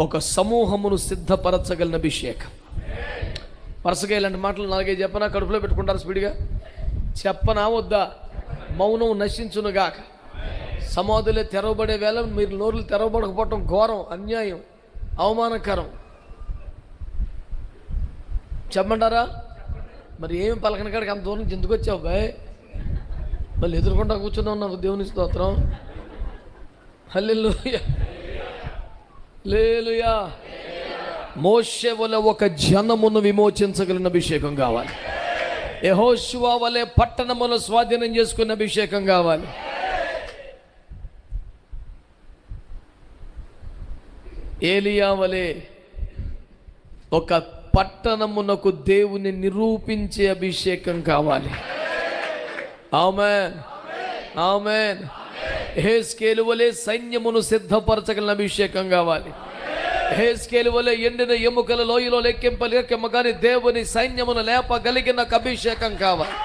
ఒక సమూహమును సిద్ధపరచగలిగిన అభిషేకం. వరుసగా ఇలాంటి మాటలు 4-5 చెప్పనా? కడుపులో పెట్టుకుంటారు స్పీడ్గా. చెప్పనా వద్దా? మౌనం నశించునుగాక. సమాధులే తెరవబడే వేళ మీరు నోరులు తెరవబడకపోవటం ఘోరం, అన్యాయం, అవమానకరం. చెప్పమంటారా? మరి ఏమి పలకని కాడికి అంత దూరం నుంచి ఎందుకు వచ్చావు బాయ్? మళ్ళీ ఎదురుకుండా కూర్చుని ఉన్నావు. దేవుని స్తోత్రం. హల్లెలూయా, హల్లెలూయా. మోషే వలె ఒక జనమును విమోచించగలిగిన అభిషేకం కావాలి. యెహోషువ వలె పట్టణమును స్వాధీనం చేసుకున్న అభిషేకం కావాలి. ఏలియా వలె ఒక పట్టణమునకు దేవుని నిరూపించే అభిషేకం కావాలి. ఆమేన్, ఆమేన్. యెహెజ్కేలు వలె సైన్యమును సిద్ధపరచగలిగిన అభిషేకం కావాలి. యెహెజ్కేలు వలె ఎండిన ఎముకల లోయలో లెక్కింపలేకెమ్మ కానీ దేవుని సైన్యమును లేపగలిగిన అభిషేకం కావాలి.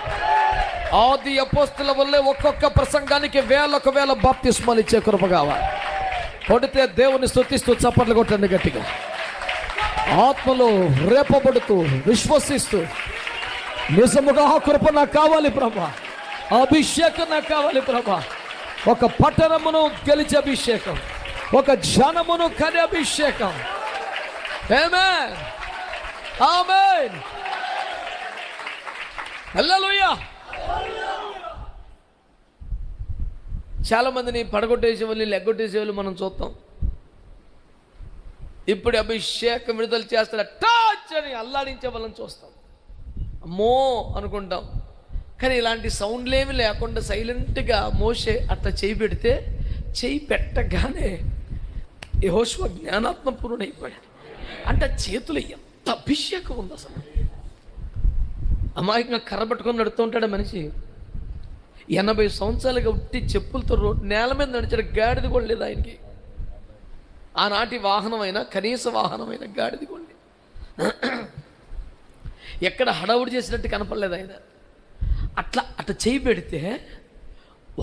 ఆది అపోస్తుల వల్లే ఒక్కొక్క ప్రసంగానికి వేలకు వేల బాప్తిస్మాలు ఇచ్చే కృప కావాలి. కొడితే దేవుని స్తుతిస్తూ చప్పట్లు కొట్టండి గట్టిగా. ఆత్మలో రేపబడుతూ విశ్వసిస్తూ నిజముగా ఆ కృప నాకు కావాలి ప్రభా, అభిషేకం నాకు కావాలి ప్రభా. ఒక పట్టణమును గెలిచే అభిషేకం, ఒక జనమును కనే అభిషేకం. ఆమేన్, ఆమేన్, హల్లెలూయా. చాలా మందిని పడగొట్టేసే వాళ్ళు, లెగ్గొట్టేసే వాళ్ళు మనం చూస్తాం. ఇప్పుడు అభిషేకం విడుదల చేస్తాడు టచ్ అని అల్లాడించే వాళ్ళని చూస్తాం. అమ్మో అనుకుంటాం. కానీ ఇలాంటి సౌండ్లేమి లేకుండా సైలెంట్గా మోషే అట్లా చేయి పెడితే, చేయి పెట్టగానే యెహోషువ జ్ఞానాత్మపూర్ణుడైపోయాడు. అంటే చేతులు ఎంత అభిషేకం ఉంది అసలు. అమాయకంగా కర్ర పట్టుకొని నడుతూ ఉంటాడు మనిషి. 80 సంవత్సరాలుగా ఉట్టి చెప్పులతో నేల మీద నడిచాడు. గాడిది కూడా లేదు ఆయనకి. ఆనాటి వాహనమైనా, కనీస వాహనమైన గాడిది కూడా లేదు. ఎక్కడ హడావుడి చేసినట్టు కనపడలేదు ఆయన. అట్లా చేయి పెడితే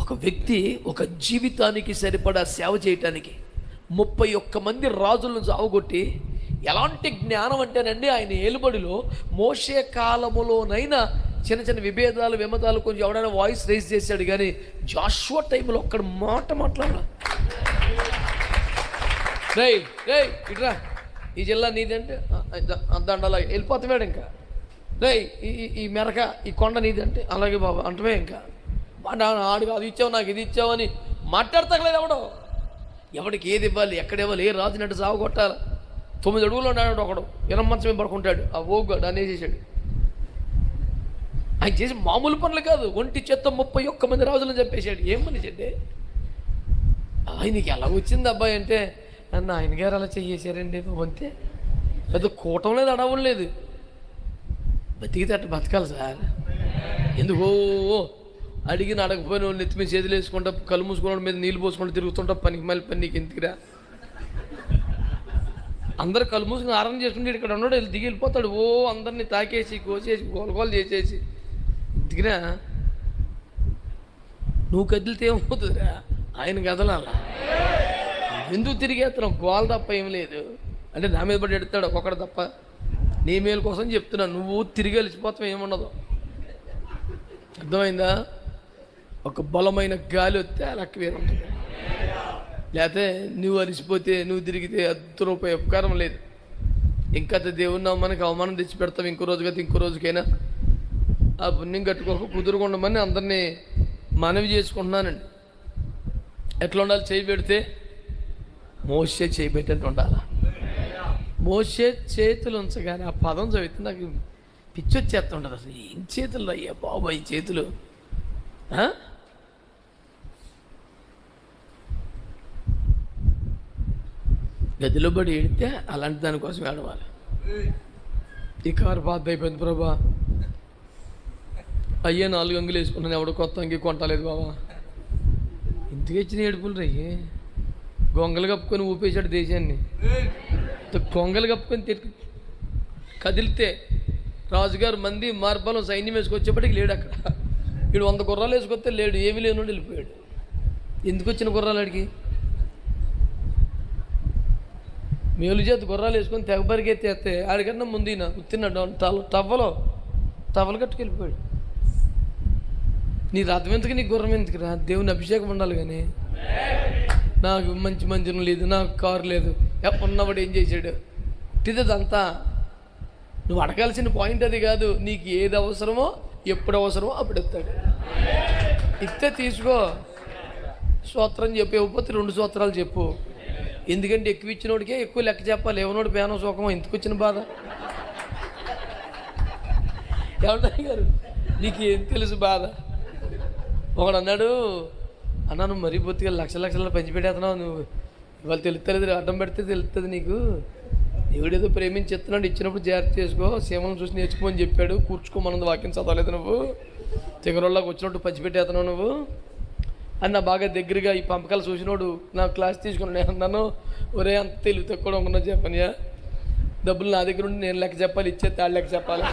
ఒక వ్యక్తి ఒక జీవితానికి సరిపడా సేవ చేయటానికి 31 మంది రాజులను చావగొట్టి, ఎలాంటి జ్ఞానం అంటేనండి ఆయన ఏలుబడిలో మోషే కాలములోనైనా చిన్న చిన్న విభేదాలు విమతాలు కొంచెం ఎవడైనా వాయిస్ రైజ్ చేశాడు, కానీ జాషువా టైంలో ఒక్కడ మాట మాట్లాడాలి. రేయ్ రేయ్ ఇట్రా, ఈ జిల్లా నీదంటే దండలా వెళ్ళిపోతాడు. ఇంకా రేయ్ ఈ మెరక ఈ కొండ నీదంటే అలాగే బాబా అంటమే. ఇంకా ఆడు అది ఇచ్చావు నాకు ఇది ఇచ్చావు అని మాట్లాడతలేదు ఎవడికి ఏది ఇవ్వాలి, ఎక్కడ ఇవ్వాలి, ఏ రాజునట్టు సాగు కొట్టాలి. 9 అడుగులు ఉన్నాడు ఒకడు, మంచమే పడుకుంటాడు. ఆ ఓగాడు అనేసేసాడు. ఆయన చేసి మామూలు పనులు కాదు, ఒంటి చేత్తో 31 మంది రాజులను చెప్పేశాడు. ఏం పని చెడ్డే ఆయనకి ఎలా వచ్చింది అబ్బాయి అంటే, నన్ను ఆయన గారు అలా చెయ్యేశారండి అంతే. పెద్ద కూటం లేదు, అడవులు లేదు. బతికితే అట్టు బతకాలి సార్. ఎందుకో అడిగిన అడగపోయిన నెత్తి మీద చేతులు వేసుకుంటా, కళ్ళు మూసుకున్న మీద నీళ్ళు పోసుకుంటూ తిరుగుతుంటా. పనికి మళ్ళీ పని నీకు ఎందుకురా? అందరు కళ్ళు మూసుకుని ఆరాధన చేసుకుంటే ఇక్కడ ఉన్నాడు, దిగి వెళ్ళిపోతాడు. అందరినీ తాకేసి కోసేసి గోలగోలు చేసేసి ఎందుకురా? నువ్వు కదిలితే ఏమవుతుందిరా? ఆయన కదలాలా? ఎందుకు తిరిగేస్తున్నావు? గోల తప్ప ఏం లేదు అంటే నా మీద పడి ఎడతాడు ఒక్కొక్కడు తప్ప. నీ మేలు కోసం చెప్తున్నాను. నువ్వు తిరిగి వెళ్ళిపోతావు, ఏముండదు. అర్థమైందా? ఒక బలమైన గాలి వస్తే లెక్క వేరు ఉంటుంది. లేకపోతే నువ్వు అలిసిపోతే, నువ్వు తిరిగితే రూపాయి ఉపకారం లేదు. ఇంకా దేవుని మనకి అవమానం తెచ్చి పెడతాం. ఇంకో రోజు కదా ఇంకో రోజుకైనా ఆ పుణ్యం కట్టుకోక కుదురుకుండమని అందరినీ మనవి చేసుకుంటున్నానండి. ఎట్లా ఉండాలి? చేయి పెడితే మోషే చేయి పెట్టినట్టు ఉండాలి. మోషే చేతులు ఉంచగానే ఆ పదం చదివితే నాకు పిచ్చి వచ్చేస్తుంటుంది. అసలు ఏం చేతులు అయ్యా బాబా ఈ చేతులు! గదిలో పడి ఏడితే అలాంటి దానికోసం ఏడవాలి. ఈ కారు బాధ అయిపోయింది ప్రభా, అయ్యే 4 అంగులు వేసుకున్నాను, ఎవడో కొత్త అంగి కొంటలేదు బాబా. ఇంటికి ఇచ్చిన ఏడుపులు రయ్యే. గొంగలు కప్పుకొని ఊపేశాడు దేశాన్ని. గొంగలు కప్పుకొని కదిలితే రాజుగారు మంది మార్బలం సైన్యం వేసుకొచ్చేప్పటికి లేడు అక్కడ. వీడు 100 గుర్రాలు వేసుకొస్తే లేడు, ఏమీ లేని వెళ్ళిపోయాడు. ఎందుకు వచ్చిన గుర్రాలు అడిగి? మేలు చేతి గుర్రాలు వేసుకొని తెగ పరిగెత్తేస్తే ఆడికన్నా ముందు ఈయన ఉత్తిన్నాడు టవలు కట్టుకెళ్ళిపోయాడు. నీ రథం ఎందుకు, నీ గుర్రం ఎందుకు రా? దేవుని అభిషేకం ఉండాలి. కానీ నాకు మంచి మంచం లేదు, నాకు కారు లేదు, ఉన్నవాడు ఏం చేశాడు? ఇదంతా నువ్వు అడగాల్సిన పాయింట్ అది కాదు. నీకు ఏది అవసరమో ఎప్పుడు అవసరమో అప్పుడు ఇస్తాడు. ఇస్తే తీసుకో, స్తోత్రం చెప్పు. ఇవ్వకపోతే 2 స్తోత్రాలు చెప్పు. ఎందుకంటే ఎక్కువ ఇచ్చినోడికే ఎక్కువ లెక్క చెప్పాలి. ఎవనోడు పేనం సుఖమో ఎందుకు వచ్చిన బాధ? ఎవరన్నా గారు నీకు ఏం తెలుసు బాధ? ఒకడు అన్నాడు, అన్నా నువ్వు మరీ బొత్తిగా లక్షలు పంచిపెట్టేస్తున్నావు, నువ్వు ఇవాళ తెలుస్తుంది, అడ్డం పెడితే తెలుస్తుంది నీకు. దేవుడేదో ప్రేమించి ఇస్తున్నాడు, ఇచ్చినప్పుడు జాగ్రత్త చేసుకో, సీమలను చూసి నేర్చుకో అని చెప్పాడు. కూర్చుకోమన్నది వాక్యం చదవలేదు నువ్వు, తెగరోళ్ళకి వచ్చినట్టు పంచిపెట్టేస్తున్నావు నువ్వు అని నా బాగా దగ్గరగా ఈ పంపకాలు చూసినోడు నా క్లాస్ తీసుకున్నాడు. నేను అన్నాను, ఒరే అంత తెలివి తక్కువ ఉన్నా చెప్పనియా, డబ్బులు నా దగ్గర ఉండి నేను లెక్క చెప్పాలి, ఇచ్చే తాళ్ళు లెక్క చెప్పాలి.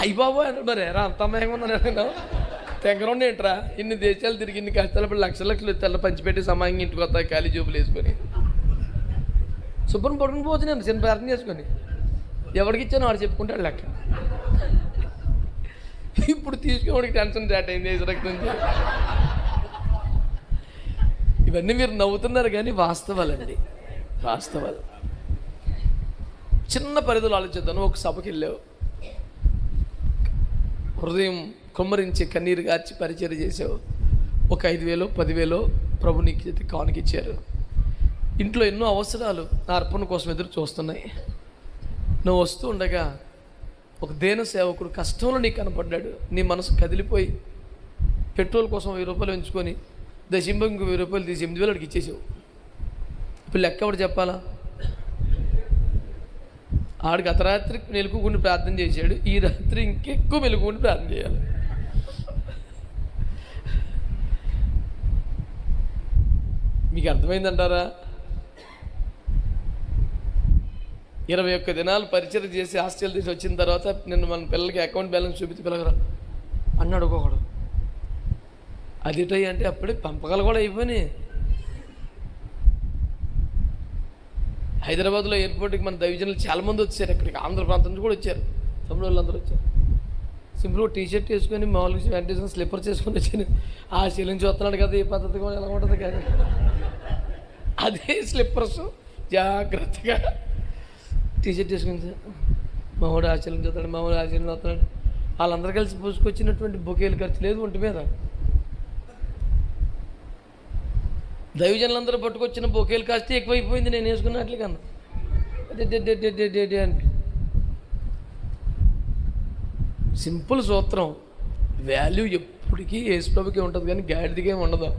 అయ్యి బాబు అన్నాడు. మరి ఎరా అంత అమ్మాయి ఉన్నాను నేను, తెగరండి ఏంట్రా, ఇన్ని దేశాలు తిరిగి ఇన్ని కష్టాలు పడి లక్షలు తెల్ల పంచిపెట్టి సమాంగి ఇంటికి వస్తాయి ఖాళీ జోబులు వేసుకొని శుభ్రం పడుకుని పోవచ్చు. నేను చిన్న ప్రార్థన చేసుకొని ఎవరికి ఇచ్చానో వాడు చెప్పుకుంటాడు లెక్క. ఇప్పుడు తీసుకునేవాడికి టెన్షన్ స్టార్ట్ అయింది రక్తం నుంచి. ఇవన్నీ మీరు నవ్వుతున్నారు కానీ వాస్తవాలండి, వాస్తవాలు. చిన్న పరిధిలో ఆలోచిద్దాను. ఒక సభకి వెళ్ళావు, హృదయం కుమ్మరించి కన్నీరు గార్చి పరిచయం చేసావు. ఒక 5,000 10,000 ప్రభు నీకు కానుకిచ్చారు. ఇంట్లో ఎన్నో అవసరాలు నా అర్పణ కోసం ఎదురు చూస్తున్నాయి. నువ్వు వస్తూ ఉండగా ఒక దేన సేవకుడు కష్టంలో నీకు కనపడ్డాడు. నీ మనసు కదిలిపోయి పెట్రోల్ కోసం 1000 రూపాయలు ఉంచుకొని దశింబం 1000 రూపాయలు తీసి 8,000 అడిగి ఇచ్చేసావు. ఇప్పుడు లెక్క ఎవడు చెప్పాలా? ఆడికి అర్ధరాత్రి మెలుకుని ప్రార్థన చేశాడు, ఈ రాత్రి ఇంకెక్కువ మెలుకుని ప్రార్థన చేయాలి. మీకు అర్థమైందంటారా? 21 దినాలు పరిచయం చేసి హాస్టల్ తీసి వచ్చిన తర్వాత నిన్ను మన పిల్లలకి అకౌంట్ బ్యాలెన్స్ చూపించి పిల్లగరా అన్నాడు ఒక్కొక్కడు. అదిటై అంటే అప్పుడే పంపకాలు కూడా అయిపోయినాయి. హైదరాబాద్లో ఎయిర్పోర్ట్కి మన దైవజనులు చాలామంది వచ్చారు. ఇక్కడికి ఆంధ్ర ప్రాంతం నుంచి కూడా వచ్చారు. తమిళ వాళ్ళందరూ వచ్చారు. సింపుల్గా టీషర్ట్ వేసుకొని మామూలుగా వెంటనే స్లిప్పర్ చేసుకొని వచ్చాను. ఆ శీలించి వస్తున్నాడు కదా, ఈ పద్ధతి కూడా ఎలా ఉంటుంది కానీ అదే స్లిప్పర్స్ జాగ్రత్తగా టీషర్ట్ వేసుకుని మామూడు ఆచరణ చూస్తాడు, మామూలు ఆచరణ వస్తున్నాడు. వాళ్ళందరూ కలిసి పూసుకొచ్చినటువంటి బొకేలు ఖర్చు లేదు ఒంటి మీద. దైవజనులందరూ పట్టుకొచ్చిన బొకేలు కాస్త ఎక్కువైపోయింది నేను వేసుకున్నట్లు కన్నా అని. సింపుల్ సూత్రం, వాల్యూ ఎప్పటికీ యేసు ప్రభుకే ఉంటుంది కానీ గాడిదికేం ఉండదు.